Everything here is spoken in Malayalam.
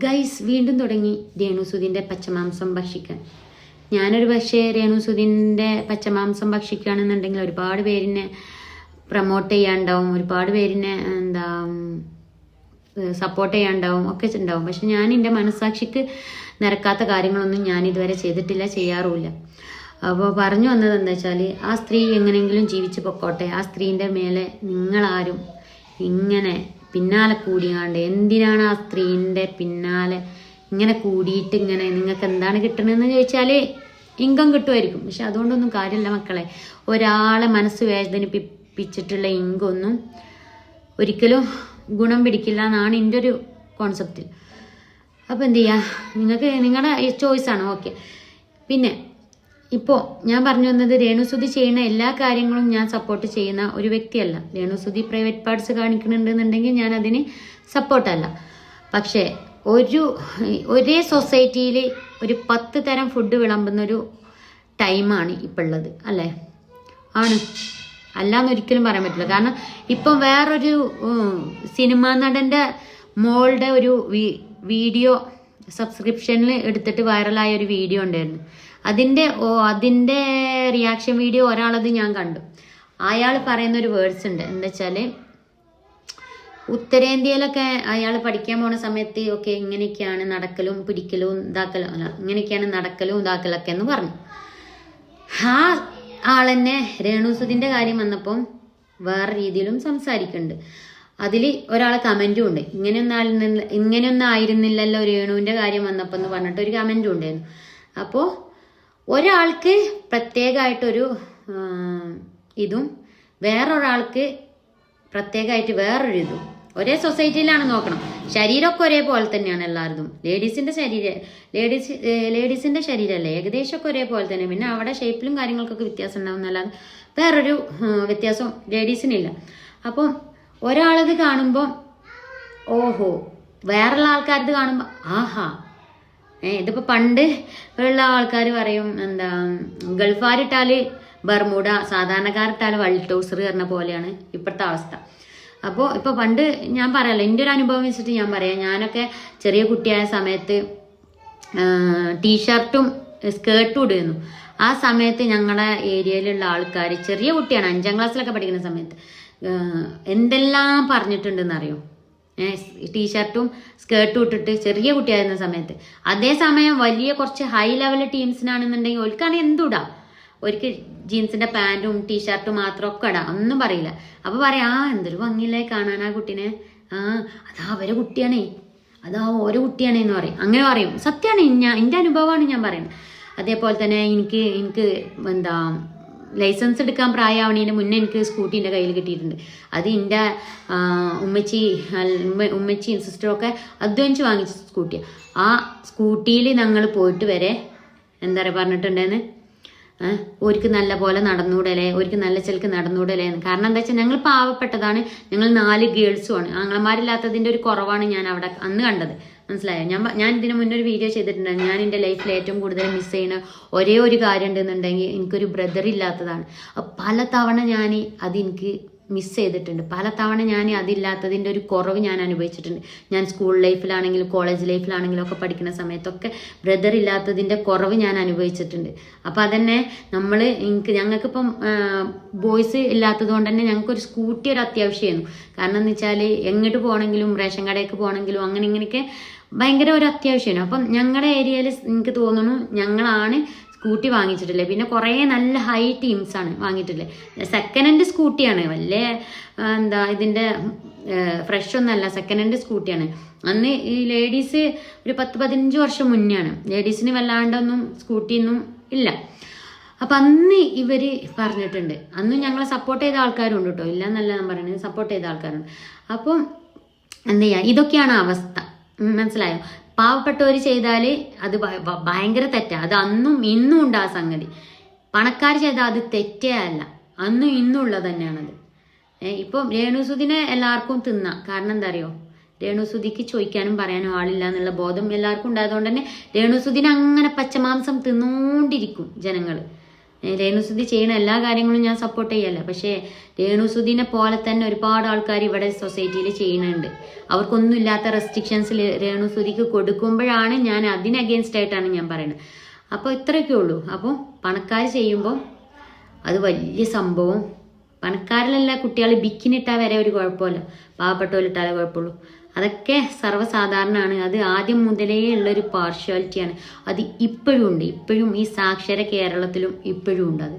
ഗൈസ് വീണ്ടും തുടങ്ങി രേണുസുതിൻ്റെ പച്ചമാംസം ഭക്ഷിക്കാൻ. ഞാനൊരു പക്ഷേ രേണുസുതിൻ്റെ പച്ചമാംസം ഭക്ഷിക്കുകയാണെന്നുണ്ടെങ്കിൽ ഒരുപാട് പേരിനെ പ്രൊമോട്ട് ചെയ്യാനുണ്ടാവും, ഒരുപാട് പേരിനെ സപ്പോർട്ട് ചെയ്യാനുണ്ടാവും, ഒക്കെ ഉണ്ടാവും. പക്ഷെ ഞാൻ എൻ്റെ മനസ്സാക്ഷിക്ക് നിരക്കാത്ത കാര്യങ്ങളൊന്നും ഞാൻ ഇതുവരെ ചെയ്തിട്ടില്ല, ചെയ്യാറുമില്ല. അപ്പോൾ പറഞ്ഞു വന്നത് എന്താ വെച്ചാൽ, ആ സ്ത്രീ എങ്ങനെയെങ്കിലും ജീവിച്ച് പൊക്കോട്ടെ. ആ സ്ത്രീൻ്റെ മേലെ നിങ്ങളാരും ഇങ്ങനെ പിന്നാലെ കൂടിയാണ്ട് എന്തിനാണ് ആ സ്ത്രീൻ്റെ പിന്നാലെ ഇങ്ങനെ കൂടിയിട്ട് ഇങ്ങനെ നിങ്ങൾക്ക് എന്താണ് കിട്ടണമെന്ന് ചോദിച്ചാൽ ഇൻകം കിട്ടുമായിരിക്കും. പക്ഷെ അതുകൊണ്ടൊന്നും കാര്യമില്ല മക്കളെ. ഒരാളെ മനസ്സ് വേദനിപ്പിച്ചിട്ടുള്ള ഇൻകൊന്നും ഒരിക്കലും ഗുണം പിടിക്കില്ല എന്നാണ് എൻ്റെ ഒരു കോൺസെപ്റ്റ്. അപ്പോൾ എന്ത് ചെയ്യുക, നിങ്ങൾക്ക് നിങ്ങളുടെ ചോയ്സാണ്, ഓക്കെ. പിന്നെ ഇപ്പോൾ ഞാൻ പറഞ്ഞു വന്നത്, രേണുസുതി ചെയ്യുന്ന എല്ലാ കാര്യങ്ങളും ഞാൻ സപ്പോർട്ട് ചെയ്യുന്ന ഒരു വ്യക്തിയല്ല. രേണുസുതി പ്രൈവറ്റ് പാർട്സ് കാണിക്കുന്നുണ്ടെന്നുണ്ടെങ്കിൽ ഞാൻ അതിന് സപ്പോർട്ടല്ല. പക്ഷേ ഒരേ സൊസൈറ്റിയിൽ ഒരു 10 തരം ഫുഡ് വിളമ്പുന്നൊരു ടൈമാണ് ഇപ്പം ഉള്ളത്, അല്ലേ? ആണ്, അല്ലാന്ന് ഒരിക്കലും പറയാൻ പറ്റില്ല. കാരണം ഇപ്പം വേറൊരു സിനിമാ നടൻ്റെ മോളുടെ ഒരു വീഡിയോ സബ്സ്ക്രിപ്ഷനിൽ എടുത്തിട്ട് വൈറലായ ഒരു വീഡിയോ ഉണ്ടായിരുന്നു. അതിൻ്റെ റിയാക്ഷൻ വീഡിയോ ഒരാളത് ഞാൻ കണ്ടു. അയാൾ പറയുന്ന ഒരു വേർഡ്സ് ഉണ്ട്, എന്താ വെച്ചാൽ ഉത്തരേന്ത്യയിലൊക്കെ അയാൾ പഠിക്കാൻ പോണ സമയത്ത് ഒക്കെ ഇങ്ങനെയൊക്കെയാണ് നടക്കലും പിടിക്കലും ഇതാക്കലും, അല്ല ഇങ്ങനെയൊക്കെയാണ് നടക്കലും ഇതാക്കലൊക്കെ എന്ന് പറഞ്ഞു. ആ ആളെന്നെ രേണുസുതിൻ്റെ കാര്യം വന്നപ്പം വേറെ രീതിയിലും സംസാരിക്കുന്നുണ്ട്. അതിൽ ഒരാൾ കമൻറ്റും ഉണ്ട്, ഇങ്ങനെയൊന്നും ആയിരുന്നില്ലല്ലോ രേണുവിൻ്റെ കാര്യം വന്നപ്പോൾ എന്ന് പറഞ്ഞിട്ട് ഒരു കമൻറ്റും ഉണ്ടായിരുന്നു. അപ്പോൾ ഒരാൾക്ക് പ്രത്യേകമായിട്ടൊരു ഇതും വേറൊരാൾക്ക് പ്രത്യേകമായിട്ട് വേറൊരു ഇതും. ഒരേ സൊസൈറ്റിയിലാണ് നോക്കണം. ശരീരമൊക്കെ ഒരേപോലെ തന്നെയാണ് എല്ലാവരും. ലേഡീസിൻ്റെ ശരീരമല്ലേ ഏകദേശമൊക്കെ ഒരേപോലെ തന്നെ. പിന്നെ അവിടെ ഷേപ്പിലും കാര്യങ്ങൾക്കൊക്കെ വ്യത്യാസം ഉണ്ടാവുന്നല്ലാതെ വേറൊരു വ്യത്യാസം ലേഡീസിനില്ല. അപ്പം ഒരാളത് കാണുമ്പോൾ ഓഹോ, വേറുള്ള ആൾക്കാരത് കാണുമ്പോൾ ആഹാ. ഇതിപ്പോൾ പണ്ട് ഉള്ള ആൾക്കാർ പറയും, എന്താ ഗൾഫാരിട്ടാൽ ബർമുഡ, സാധാരണക്കാരിട്ടാൽ വൈറ്റ് ട്രൗസർ പറഞ്ഞ പോലെയാണ് ഇപ്പോഴത്തെ അവസ്ഥ. അപ്പോൾ ഇപ്പോൾ പണ്ട് ഞാൻ പറയാമല്ലോ, എൻ്റെ ഒരു അനുഭവം വെച്ചിട്ട് ഞാൻ പറയാം. ഞാനൊക്കെ ചെറിയ കുട്ടിയായ സമയത്ത് ടീഷർട്ടും സ്കേർട്ടും ഇടുന്നു. ആ സമയത്ത് ഞങ്ങളുടെ ഏരിയയിലുള്ള ആൾക്കാർ, ചെറിയ കുട്ടിയാണ്, 5ാം ക്ലാസ്സിലൊക്കെ പഠിക്കുന്ന സമയത്ത്, എന്തെല്ലാം പറഞ്ഞിട്ടുണ്ടെന്നറിയോ? ടീഷർട്ടും സ്കേർട്ടും ഇട്ടിട്ട് ചെറിയ കുട്ടിയായിരുന്ന സമയത്ത്. അതേസമയം വലിയ കുറച്ച് ഹൈ ലെവൽ ടീംസിനാണെന്നുണ്ടെങ്കിൽ ഓൽക്കാണെങ്കിൽ എന്തുടാം, ഒരിക്കൽ ജീൻസിന്റെ പാൻറ്റും ടീഷർട്ടും മാത്രം ഒക്കെ ഇടാം, ഒന്നും പറയില്ല. അപ്പോൾ പറയാം, എന്തൊരു ഭംഗിയില്ലേ കാണാൻ ആ കുട്ടീനെ, അതാ അവരെ കുട്ടിയാണേ, അതാ ഓരോ കുട്ടിയാണേ എന്ന് പറയും. അങ്ങനെ പറയും. സത്യമാണ്, എൻ്റെ അനുഭവമാണ് ഞാൻ പറയുന്നത്. അതേപോലെ തന്നെ എനിക്ക് എന്താ ലൈസൻസ് എടുക്കാൻ പ്രായമാവണതിന് മുന്നേ എനിക്ക് സ്കൂട്ടീൻ്റെ കയ്യിൽ കിട്ടിയിട്ടുണ്ട്. അത് എൻ്റെ ഉമ്മച്ചിയും സിസ്റ്ററൊക്കെ അധ്വാനിച്ച് വാങ്ങിച്ച സ്കൂട്ടിയാണ്. ആ സ്കൂട്ടിയിൽ ഞങ്ങൾ പോയിട്ട് വരെ എന്താ പറയുക പറഞ്ഞിട്ടുണ്ടെന്ന്, ഒരിക്കൽ നല്ല പോലെ നടന്നൂടലേ, ഒരിക്കൽ നല്ല ചിലക്ക് നടന്നൂടലേ. കാരണം എന്താ വെച്ചാൽ ഞങ്ങൾ പാവപ്പെട്ടതാണ്, ഞങ്ങൾ 4 ഗേൾസുമാണ്. ആങ്ങളമാരില്ലാത്തതിൻ്റെ ഒരു കുറവാണ് ഞാൻ അവിടെ അന്ന് കണ്ടത്. മനസ്സിലായോ? ഞാൻ ഇതിന് മുന്നേ ഒരു വീഡിയോ ചെയ്തിട്ടുണ്ട്. ഞാൻ എൻ്റെ ലൈഫിൽ ഏറ്റവും കൂടുതൽ മിസ് ചെയ്യുന്ന ഒരേ ഒരു കാര്യം ഉണ്ടെന്നുണ്ടെങ്കിൽ എനിക്കൊരു ബ്രദർ ഇല്ലാത്തതാണ്. പല തവണ ഞാൻ അതെനിക്ക് മിസ് ചെയ്തിട്ടുണ്ട്. പല തവണ ഞാൻ അതില്ലാത്തതിൻ്റെ ഒരു കുറവ് ഞാൻ അനുഭവിച്ചിട്ടുണ്ട്. ഞാൻ സ്കൂൾ ലൈഫിലാണെങ്കിലും കോളേജ് ലൈഫിലാണെങ്കിലും ഒക്കെ പഠിക്കുന്ന സമയത്തൊക്കെ ബ്രദർ ഇല്ലാത്തതിൻ്റെ കുറവ് ഞാൻ അനുഭവിച്ചിട്ടുണ്ട്. അപ്പോൾ അതന്നെ ഞങ്ങൾക്കിപ്പം ബോയ്സ് ഇല്ലാത്തത് കൊണ്ട് തന്നെ ഞങ്ങൾക്കൊരു സ്കൂട്ടി ഒരു അത്യാവശ്യമായിരുന്നു. കാരണം എന്ന് വെച്ചാൽ എങ്ങോട്ട് പോകണമെങ്കിലും റേഷൻ കടയിലേക്ക് പോകണമെങ്കിലും അങ്ങനെ ഇങ്ങനെയൊക്കെ ഭയങ്കര ഒരു അത്യാവശ്യമാണ്. അപ്പം ഞങ്ങളുടെ ഏരിയയിൽ എനിക്ക് തോന്നുന്നു ഞങ്ങളാണ് സ്കൂട്ടി വാങ്ങിച്ചിട്ടില്ലേ. പിന്നെ കുറേ നല്ല ഹൈ ടീംസാണ് വാങ്ങിയിട്ടില്ലേ. സെക്കൻഡ് ഹാൻഡ് സ്കൂട്ടിയാണ്, വലിയ എന്താ ഇതിൻ്റെ ഫ്രഷ് ഒന്നല്ല, സെക്കൻഡ് ഹാൻഡ് സ്കൂട്ടിയാണ്. അന്ന് ഈ ലേഡീസ് ഒരു 10-15 വർഷം മുന്നെയാണ്. ലേഡീസിന് വല്ലാണ്ടൊന്നും സ്കൂട്ടിയൊന്നും ഇല്ല. അപ്പം അന്ന് ഇവർ പറഞ്ഞിട്ടുണ്ട്. അന്ന് ഞങ്ങളെ സപ്പോർട്ട് ചെയ്ത ആൾക്കാരും ഉണ്ട് കേട്ടോ, ഇല്ല എന്നല്ല ഞാൻ പറയുന്നത്, സപ്പോർട്ട് ചെയ്ത ആൾക്കാരുണ്ട്. അപ്പം എന്ത് ചെയ്യുക, ഇതൊക്കെയാണ് അവസ്ഥ. മനസ്സിലായോ? പാവപ്പെട്ടവർ ചെയ്താൽ അത് ഭയങ്കര തെറ്റാണ്. അത് അന്നും ഇന്നും ഉണ്ട് ആ സംഗതി. പണക്കാർ ചെയ്താൽ അത് തെറ്റേ അല്ല, അന്നും ഇന്നും ഉള്ളത് തന്നെയാണത്. ഇപ്പം രേണുസുതിനെ എല്ലാവർക്കും തിന്നാം. കാരണം എന്താ അറിയോ, രേണുസുതിക്ക് ചോദിക്കാനും പറയാനും ആളില്ല എന്നുള്ള ബോധം എല്ലാവർക്കും ഉണ്ടായതുകൊണ്ട് തന്നെ രേണുസുതിനെ അങ്ങനെ പച്ചമാംസം തിന്നുകൊണ്ടിരിക്കും ജനങ്ങൾ. രേണുസുതി ചെയ്യുന്ന എല്ലാ കാര്യങ്ങളും ഞാൻ സപ്പോർട്ട് ചെയ്യല്ല. പക്ഷേ രേണുസുതിനെ പോലെ തന്നെ ഒരുപാട് ആൾക്കാർ ഇവിടെ സൊസൈറ്റിയിൽ ചെയ്യുന്നുണ്ട്. അവർക്കൊന്നും ഇല്ലാത്ത റെസ്ട്രിക്ഷൻസ് രേണുസുതിക്ക് കൊടുക്കുമ്പോഴാണ് ഞാൻ അതിന് അഗെയിൻസ്റ്റ് ആയിട്ടാണ് ഞാൻ പറയുന്നത്. അപ്പോൾ ഇത്രയൊക്കെ ഉള്ളൂ. അപ്പോൾ പണക്കാർ ചെയ്യുമ്പോൾ അത് വലിയ സംഭവം. പണക്കാരിലല്ല കുട്ടികൾ ബിക്കിനിട്ടാൽ വരെ ഒരു കുഴപ്പമില്ല, പാവപ്പെട്ടവരിട്ടാലേ കുഴപ്പമുള്ളൂ. അതൊക്കെ സർവ്വസാധാരണമാണ്. അത് ആദ്യം മുതലേ ഉള്ളൊരു പാർഷ്വാലിറ്റിയാണ്. അത് ഇപ്പോഴും ഉണ്ട്. ഇപ്പോഴും ഈ സാക്ഷര കേരളത്തിലും ഇപ്പോഴും ഉണ്ട് അത്.